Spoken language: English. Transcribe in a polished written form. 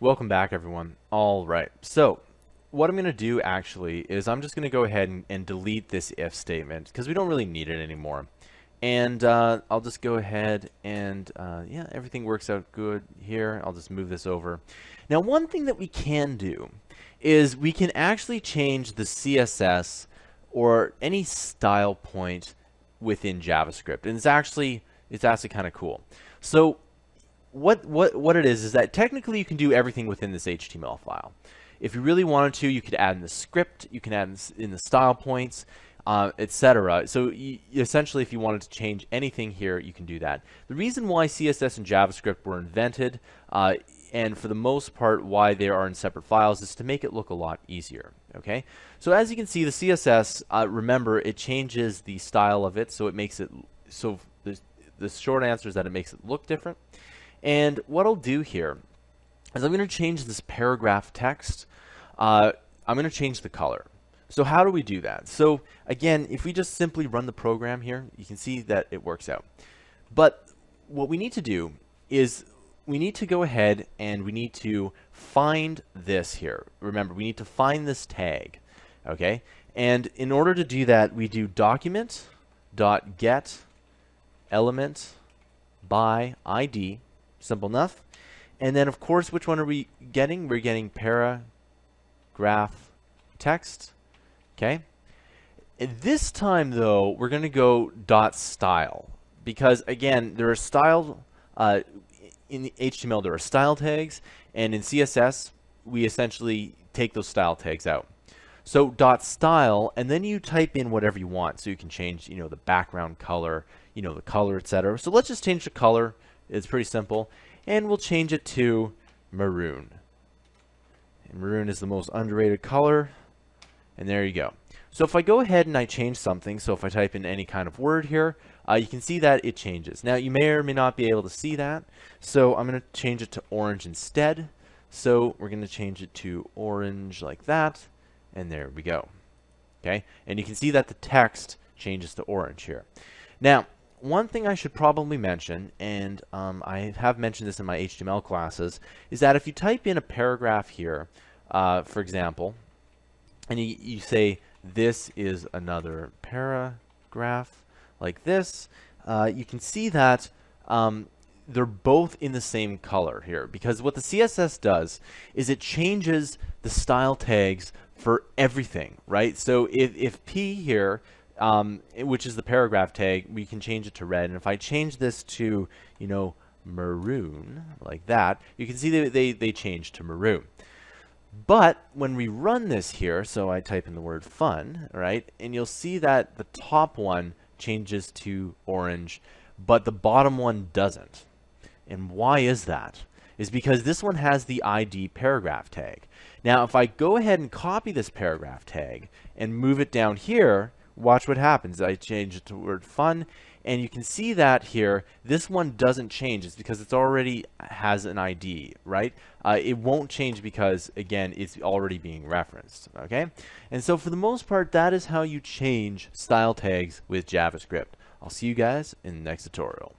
Welcome back, everyone. All right, so what I'm going to do actually is I'm just going to go ahead and delete this if statement because we don't really need it anymore. And I'll just go ahead and yeah, everything works out good here. I'll just move this over. Now, one thing that we can do is we can actually change the CSS or any style point within JavaScript, and it's actually kind of cool. So what it is that technically you can do everything within this HTML file. If you really wanted to, you could add in the script, you can add in the style points, etc. So essentially, if you wanted to change anything here, you can do that. The reason why CSS and JavaScript were invented, and for the most part why they are in separate files, is to make it look a lot easier. Okay, so as you can see, the CSS, remember, it changes the style of it, so it makes it so. The short answer is that it makes it look different. And what I'll do here is I'm going to change this paragraph text. I'm going to change the color. So how do we do that? So again, if we just simply run the program here, you can see that it works out. But what we need to do is we need to go ahead and we need to find this here. Remember, we need to find this tag. Okay? And in order to do that, we do document.get element by ID. Simple enough. And then, of course, which one are we getting? We're getting paragraph text. Okay. And this time, though, we're going to go .style because, again, there are style in the HTML. There are style tags, and in CSS, we essentially take those style tags out. So .style, and then you type in whatever you want. So you can change, the background color, the color, etc. So let's just change the color. It's pretty simple, and we'll change it to maroon. And maroon is the most underrated color, and there you go. So if I go ahead and I change something, so if I type in any kind of word here, you can see that it changes. Now, you may or may not be able to see that, so I'm going to change it to orange instead. So we're going to change it to orange like that, and there we go. Okay, and you can see that the text changes to orange here. Now, one thing I should probably mention, and I have mentioned this in my HTML classes, is that if you type in a paragraph here, for example, and you say this is another paragraph like this, you can see that they're both in the same color here, because what the CSS does is it changes the style tags for everything, right? So if P here, which is the paragraph tag, we can change it to red. And if I change this to, maroon, like that, you can see that they change to maroon. But when we run this here, so I type in the word fun, right? And you'll see that the top one changes to orange, but the bottom one doesn't. And why is that? Is because this one has the ID paragraph tag. Now, if I go ahead and copy this paragraph tag and move it down here, watch what happens. I change it to word fun, and you can see that here, this one doesn't change. It's because it's already has an ID, right? It won't change because, again, it's already being referenced, okay? And so for the most part, that is how you change style tags with JavaScript. I'll see you guys in the next tutorial.